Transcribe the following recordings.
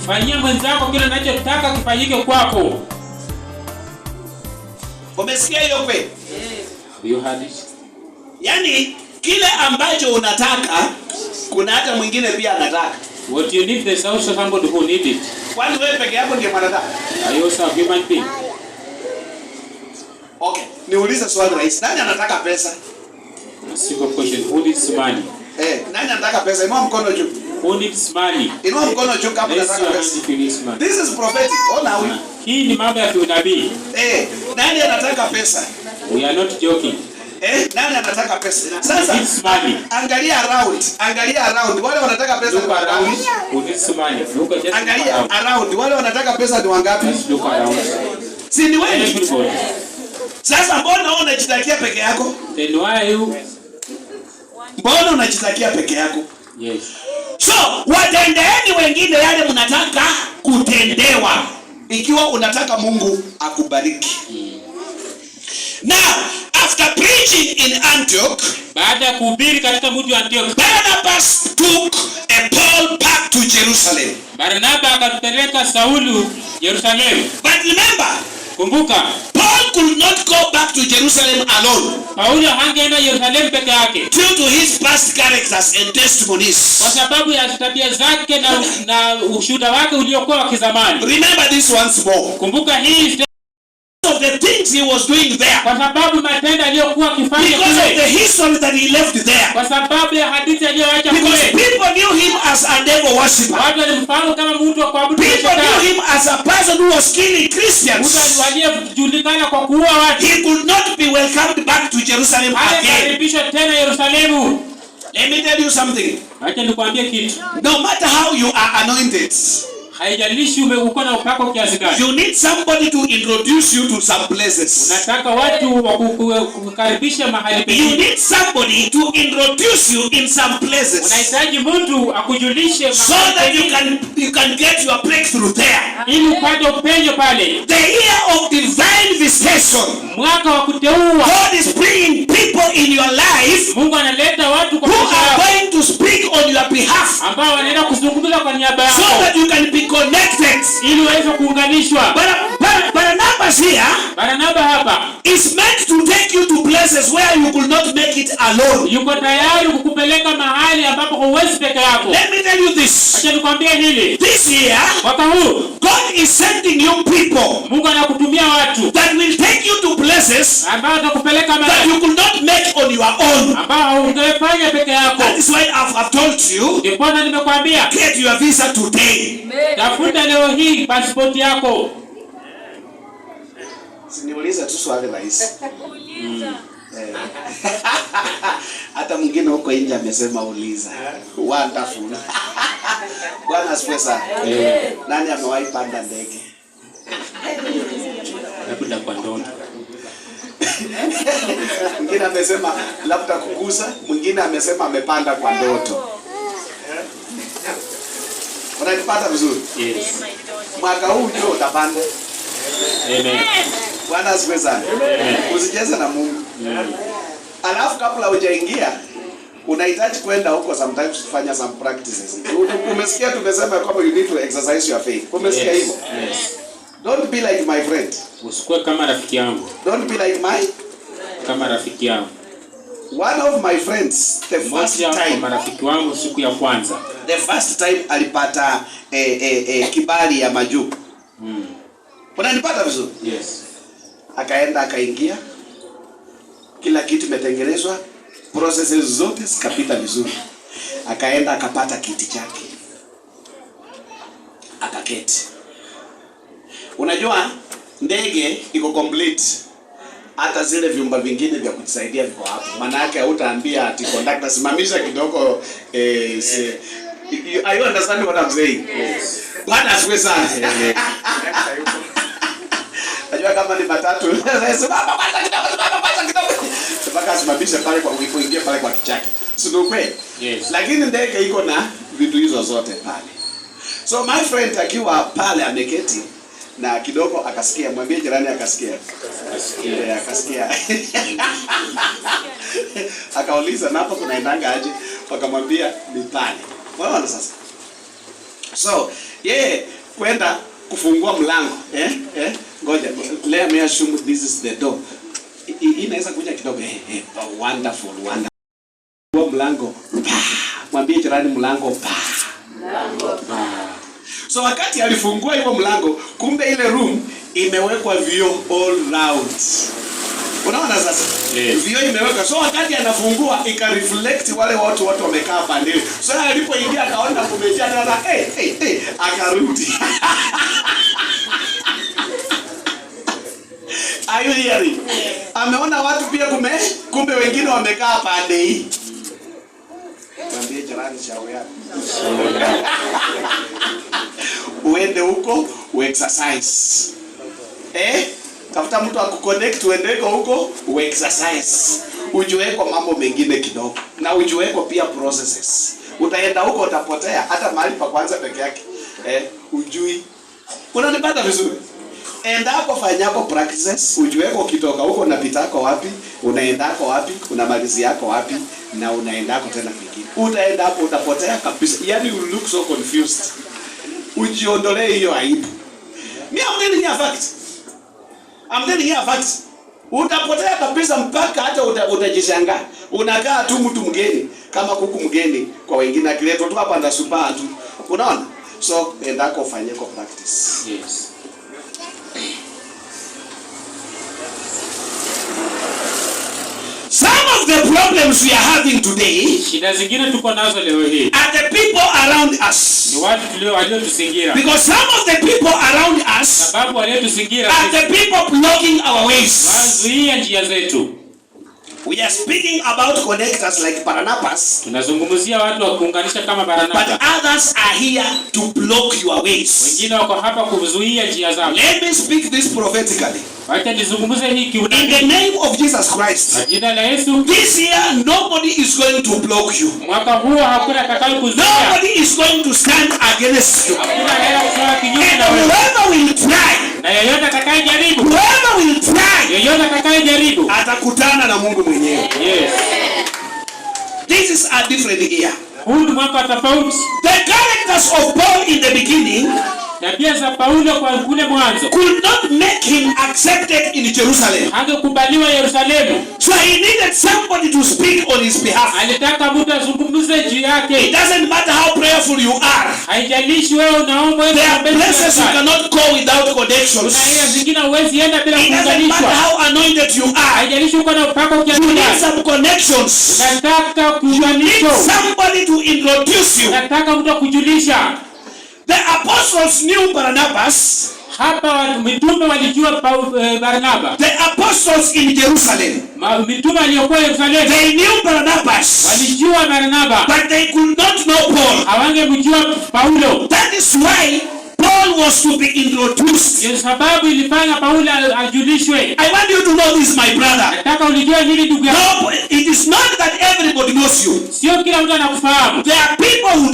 Fanyia mwenzako kile unachotaka kifanyike kwako. Umesikia hiyo kweli? You heard it? Yaani kile ambacho unataka kuna hata mwingine pia anataka. What you need, there's also somebody who need it. Kwani wewe peke yako ndiye mwanadamu? Are you also a human being? Okay, niulize swali rahisi. Nani anataka pesa? A simple question. Who needs money? Nani anataka pesa? Inua mkono juu. Who needs money? Inua mkono juu kama unataka pesa. This is prophetic. Ona huyu. Hii ni mambo ya kiunabii. Nani anataka pesa? We are not joking. Nani anataka pesa? Sasa angalia around. Wale wanataka pesa ni around. Who needs money? Look at just angalia around. Wale wanataka pesa ni wangapi? Just look around. Si ni wengi. Sasa mbona unajitakia peke yako? Then why you? Mbona unajitakia peke yako? Yes. So, watendeeni wengine yale mnataka kutendewa. Ikiwa unataka Mungu akubariki. Now, after preaching in Antioch, baada ya kuhubiri katika mji wa Antioch, Barnabas took a Paul back to Jerusalem. Barnaba akapeleka Saulu Yerusalemu. But remember, kumbuka, Paul could not go back to Jerusalem alone. Paulo hangeenda Yerusalemu peke yake. Due to his past characters and testimonies. Kwa sababu ya tabia zake na ushuhuda wake uliokuwa wa kizamani. Remember this once more. Kumbuka hii of the things he was doing there. Kwa sababu matendo aliyokuwa akifanya kule. Because of the history that he left there. Kwa sababu ya hadithi aliyoacha kule. Because people knew him as a devil worshipper. Watu walimfahamu kama mtu wa kuabudu Shetani. People knew him as a person who was killing Christians. Mtu aliyejulikana kwa kuua watu. He could not be welcomed back to Jerusalem again. Alikaribishwa tena Yerusalemu. Let me tell you something. Acha nikwambie kitu. No matter how you are anointed, haijalishi uko na upako kiasi gani, you need somebody to introduce you to some places. Unataka watu wakukaribisha mahali pengine. You need somebody to introduce you in some places. Unahitaji mtu akujulishe mahali so that you can get your breakthrough there. Ili upate upenyo pale. The year of divine visitation. Mwaka wa kuteua. God is bringing people in your life. Mungu analeta watu kwa maisha yako. Who are going to speak on your behalf. Ambao wanaenda kuzungumza kwa niaba yako. So that you can be connected. Ili uweze kuunganishwa. Barnabas here. Barnaba hapa is meant to take you to places where you could not make it alone. Yuko tayari kukupeleka mahali ambapo huwezi peke yako. Let me tell you this. Acha nikwambie hili. This year, mwaka huu, God is sending you people. Mungu anakutumia watu that will take you to places ambao watakupeleka mahali that you could not make on your own. Ambao ungefanya peke yako. That is why I've told you. Ndipo nimekwambia get your visa today. Tafuta leo hii passport yako. Siniuliza tu swali rahisi. Hata mwingine huko nje amesema uliza. Wonderful. Bwana asifiwe sana. Nani amewahi panda ndege? Labda kwa ndoto. Mwingine amesema labda kugusa, mwingine amesema amepanda kwa ndoto. Unanipata vizuri? Yes. Mwaka huu ndio utapanda. Amen. Bwana asifiwe sana. Usicheze na Mungu. Alafu kabla hujaingia unahitaji kwenda huko sometimes kufanya some practices. Umesikia tumesema kwamba you need to exercise your faith. Umesikia hivyo? Yes. Don't be like my friend. Usikue kama rafiki yangu. Don't be like my kama rafiki yangu. One of my friends, the first time, marafiki wangu siku ya kwanza, the first time alipata kibali ya majuu. Unanipata vizuri? Yes. Akaenda akaingia, kila kitu imetengenezwa, processes zote zikapita vizuri. Akaenda akapata kiti chake, akaketi. Unajua ndege iko complete, hata zile vyumba vingine vya kujisaidia viko hapo. Maana yake hautaambia ati conductor simamisha kidogo. Are you understand what I'm saying? Yes. Bwana asifiwe sana. Unajua kama ni matatu, simama kwanza kidogo. Mpaka simamisha pale kwa kuingia pale kwa kichake. Sio kweli? Yes. Lakini ndege iko na vitu hizo zote pale. So my friend akiwa pale ameketi na kidogo akasikia, mwambie jirani akasikia. Akauliza napo tunaendanga aje? Wakamwambia ni pale. Unaona sasa? So Yeye kwenda kufungua mlango. Ngoja, let me assume this is the door. Inaweza kuja kidogo. Wonderful. Kufungua mlango. Mwambie jirani mlango. So wakati alifungua hiyo mlango, kumbe ile room imewekwa vioo all round. Unaona sasa? Vioo imeweka. So wakati anafungua ika reflect wale watu wamekaa pande. So alipoingia akaona kumejaa tena akarudi. Are you hearing? Ameona watu pia kumbe wengine wamekaa pande hii. Mwambie jirani shauri yako. Uende huko uexercise. Tafuta mtu akuconnect uendeko huko uexercise. Ujueko mambo mengine kidogo. Na ujueko pia processes. Utaenda huko utapotea hata mahali pa kwanza peke yake. Ujui. Unanipata vizuri? Endako fanyako practices, ujueko kitoka huko unapitako wapi, unaendako wapi, unamaliziako wapi na unaendako tena kwingine. Utaenda hapo utapotea kabisa. Yaani you look so confused. Ujiondolee hiyo aibu. Mimi I'm telling you a fact. Utapotea kabisa mpaka hata utajishangaa. Unakaa tu mtu mgeni kama kuku mgeni kwa wengine akiletwa tu hapa ndasupa tu. Unaona? So endako fanyeko practice. Yes. Some of the problems we are having today shida zingine tuko nazo leo hii are the people around us. Ni watu waliotuzingira. Because some of the people around us sababu waliotuzingira are the people blocking our ways. Wazuia njia zetu. We are speaking about connectors like Barnabas. Tunazungumzia watu wa kuunganisha kama Barnabas. But others are here to block your ways. Wengine wako hapa kuzuia njia zako. Let me speak this prophetically. Wacha nizungumze hii kiunabii. In the name of Jesus Christ. Kwa jina la Yesu. This year nobody is going to block you. Mwaka huu hakuna atakayokuzuia. Nobody is going to stand against you. Hakuna anayeweza kinyume na wewe. Whoever will try. Na yeyote atakayejaribu. Whoever will try. Yeyote atakayejaribu atakutana na Mungu mwenyewe. Yes. This is a different year. Huu ni mwaka tofauti. The characters of Paul in the beginning tabia za Paulo kwa kule mwanzo could not make him accepted in Jerusalem. Hangekubaliwa Yerusalemu. So he needed somebody to speak on his behalf. Alitaka mtu azungumze juu yake. It doesn't matter how prayerful you are. Haijalishi wewe unaomba wewe. There are places you cannot go without connections. Kuna njia zingine huwezi enda bila kuunganishwa. It doesn't matter how anointed you are. Haijalishi uko na upako kiasi gani. You need some connections. Unataka kuunganishwa. Somebody to introduce you. Unataka mtu kujulisha. The apostles knew Barnabas. Hapa mitume walijua Barnaba. The apostles in Jerusalem. Mitume waliokuwa Yerusalemu. They knew Barnabas. Walijua Barnaba. But they could not know Paul. Hawangemjua Paulo. That is why Paul was to be introduced. Ndio sababu ilifanya Paulo ajulishwe. I want you to know this, my brother. Nataka ulijue hili ndugu yangu. No, it is not that everybody knows you. Sio kila mtu anakufahamu. There are people who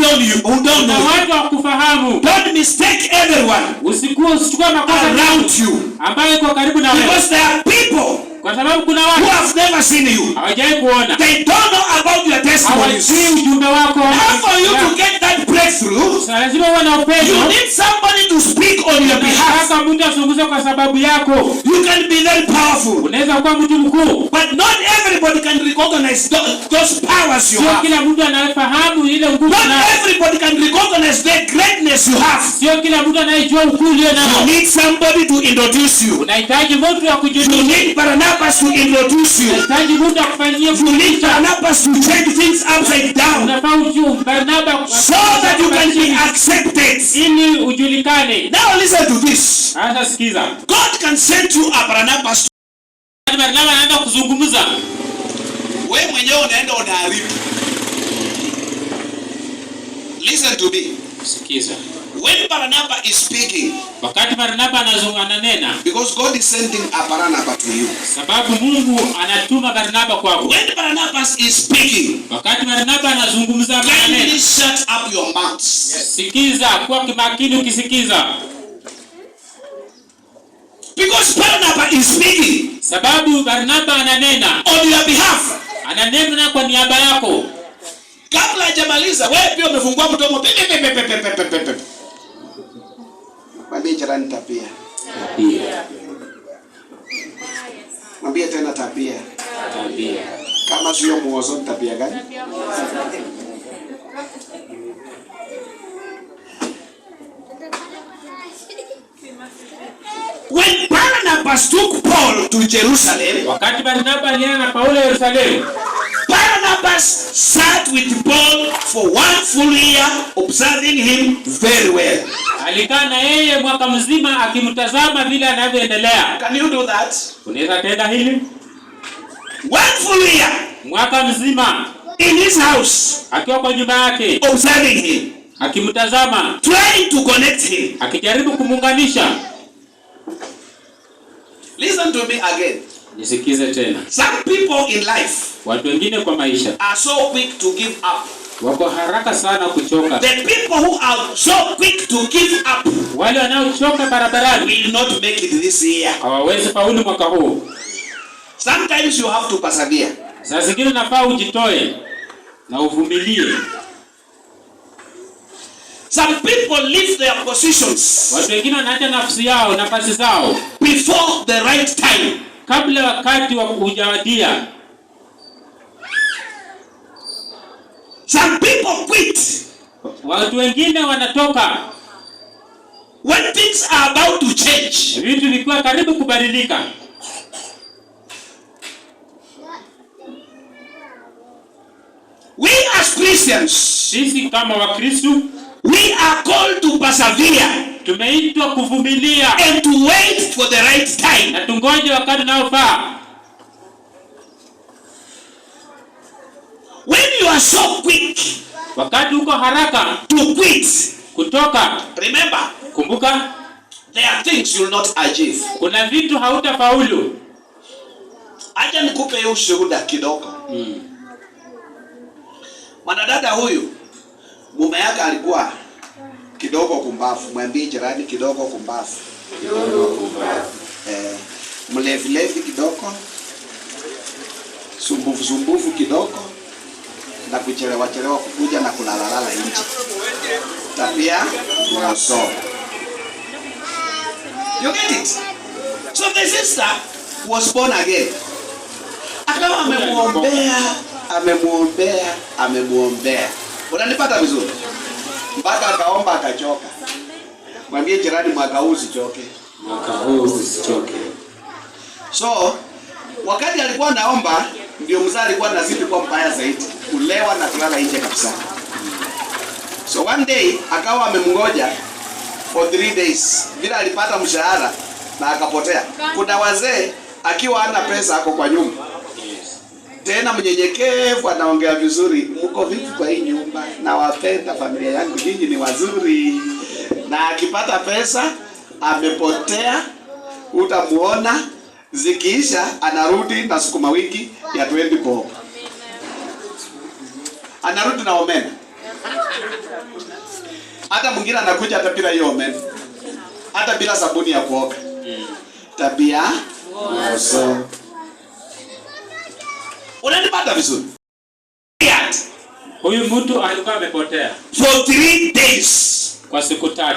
don't know. Watu wakufahamu. Don't mistake everyone. Usichukue makosa around you. ambayo iko karibu na wewe. Because there are people kwa sababu kuna watu who have never seen you. Hawajai kuona. They don't know about your testimonies. Hawajui ujumbe wako. Now for you to get that breakthrough, lazima uwe na upendo. You need somebody to speak on your behalf. Kama mtu azungumze kwa sababu yako. You can be very powerful. Unaweza kuwa mtu mkuu. But not everybody can recognize those powers you have. Sio kila mtu anayefahamu ile nguvu unayo. Not everybody can recognize the greatness you have. Sio kila mtu anayejua ukuu ulio nao. You need somebody to introduce you. Unahitaji mtu akujulishe. You need Barnabas to introduce you. Unahitaji mtu akufanyie. You need Barnabas to change things upside down. Unafaa ujue Barnabas so that you can be accepted. Ili ujulikane. Now listen to this. Sasa sikiza. God can send you a Barnabas. Barnabas anaenda kuzungumza. Wewe mwenyewe unaenda unaharibu. Listen to me. Sikiza. When Barnabas is speaking, wakati Barnabas ananena, because God is sending a Barnabas to you. Sababu Mungu anatuma Barnabas kwako. When Barnabas is speaking, wakati Barnabas anazungumza maneno, shut up your mouth. Sikiza, kuwa makini ukisikiza. Because Barnabas is speaking. Sababu Barnabas ananena on your behalf. Ananena kwa niaba yako. Kabla hajamaliza wewe pia umefungua mdomo. jirani tabia. Tabia. Mwambie tena tabia. Tabia. Kama sio muozo tabia gani? When Barnabas took Paul to Jerusalem, wakati Barnaba alienda na Paulo Yerusalemu, Barnabas sat with Paul for 1 full year observing him very well. Alikaa na yeye mwaka mzima akimtazama vile anavyoendelea. Can you do that? Unaweza tenda hili? 1 full year. Mwaka mzima. In his house. Akiwa kwa nyumba yake. Observing him. Akimtazama. Trying to connect him. Akijaribu kumuunganisha. Listen to me again. Nisikize tena. Some people in life, watu wengine kwa maisha, are so quick to give up. Wako haraka sana kuchoka. The people who are so quick to give up, wale wanaochoka barabarani, will not make it this year. hawawezi faulu mwaka huu. Sometimes you have to persevere. Saa zingine unafaa ujitoe na uvumilie. Some people leave their positions. Watu wengine wanaacha nafasi yao, nafasi zao before the right time, kabla wakati wa kujawadia. Some people quit. Watu wengine wanatoka when things are about to change. Vitu vilikuwa karibu kubadilika. We as Christians, sisi kama Wakristo, we are called to persevere. Tumeitwa kuvumilia and to wait for the right time. Na tungoje wakati unaofaa. When you are so quick, wakati uko haraka to quit, kutoka, remember, kumbuka, there are things you will not achieve. Kuna vitu hautafaulu. Acha nikupe ushuhuda kidogo. Mwanadada huyu mume yake alikuwa kidogo kumbafu. Mwambie jirani kidogo kumbafu. Mlevi kidogo. Sumbufu kidogo. Na kuchelewa kukuja na kulalala nje. Tabia so. You get it? So the sister was born again. Akawa amemuombea. Unanipata vizuri? Mpaka akaomba akachoka. Mwambie jirani mwaka huu usichoke. Mwaka huu usichoke. So, wakati alikuwa naomba, ndio mzaa alikuwa anazidi kwa mbaya zaidi. Kulewa na kulala nje kabisa. So one day akawa amemngoja for 3 days. Bila alipata mshahara na akapotea. Kuna wazee akiwa hana pesa ako kwa nyumba. Tena mnyenyekevu anaongea vizuri. Mko vipi kwa hii nyumba? Na wapenda familia yangu, nyinyi ni wazuri. Na akipata pesa amepotea, utamuona zikiisha anarudi na sukuma wiki ya 20 bob. Anarudi na omena. Hata mwingine anakuja hata bila hiyo omena. Hata bila sabuni ya kuoga. Tabia so. Unanipata vizuri? Huyu mtu alikuwa amepotea for 3 days. Kwa siku 3.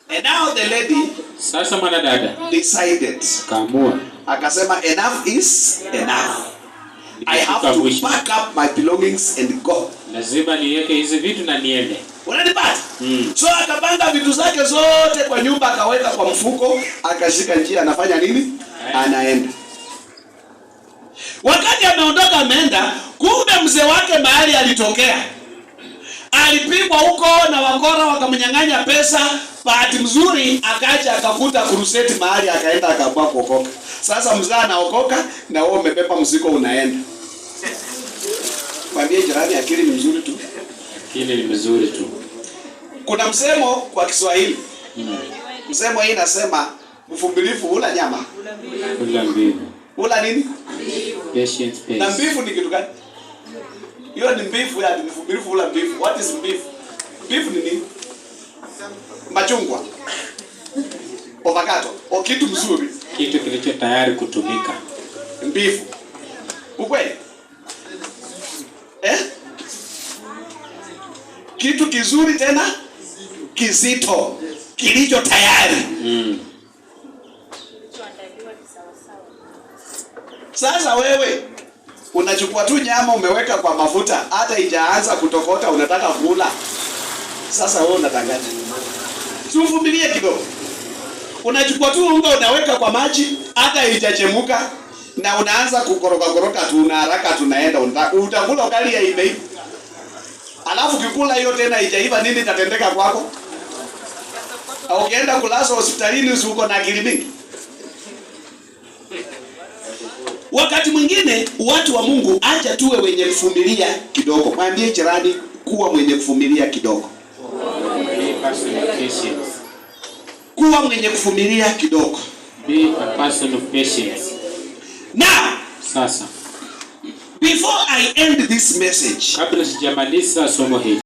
And now the lady, sasa mwanadada, decided. Kaamua. Akasema enough is enough. I have to pack up my belongings and go. Lazima niweke hizi vitu na niende. Unanipata? So akapanga vitu zake zote kwa nyumba, akaweka kwa mfuko, akashika njia, anafanya nini? Anaenda. Wakati ameondoka ameenda, kumbe mzee wake mahali alitokea. Alipigwa huko na wakora wakamnyang'anya pesa. Bahati mzuri akaja akakuta kuruseti mahali, akaenda akaamua kuokoka. Sasa mzee anaokoka na wewe umebeba mzigo unaenda. Mwambie jirani akili ni mzuri tu. Akili ni mzuri tu. Kuna msemo kwa Kiswahili. Msemo hii inasema mvumilivu hula nyama. Hula mbivu. Hula nini? Patient pace. Na mbivu ni kitu gani? Hiyo ni mbivu ya mvumilivu hula mbivu. What is mbivu? Mbivu ni nini? Machungwa. Avocado. O kitu mzuri. Kitu kilicho tayari kutumika. Mbivu. Ukweli? Kitu kizuri tena kizito. kilicho tayari. Sasa wewe unachukua tu nyama umeweka kwa mafuta, hata haijaanza kutokota unataka kula. Sasa wewe unatangaza. Tuvumilie kidogo. Unachukua tu unga unaweka kwa maji, hata haijachemuka na unaanza kukoroka tu, una haraka tunaenda utakula ugali ya imeiva. Alafu kikula hiyo tena haijaiva, nini tatendeka kwako? Au ukienda kulazwa hospitalini uko na akili mingi. Wakati mwingine watu wa Mungu acha tuwe wenye kuvumilia kidogo. Mwambie jirani kuwa mwenye kuvumilia kidogo. Kuwa mwenye kuvumilia kidogo. Be a person of patience. Now, sasa, before I end this message, kabla sijamaliza somo hili,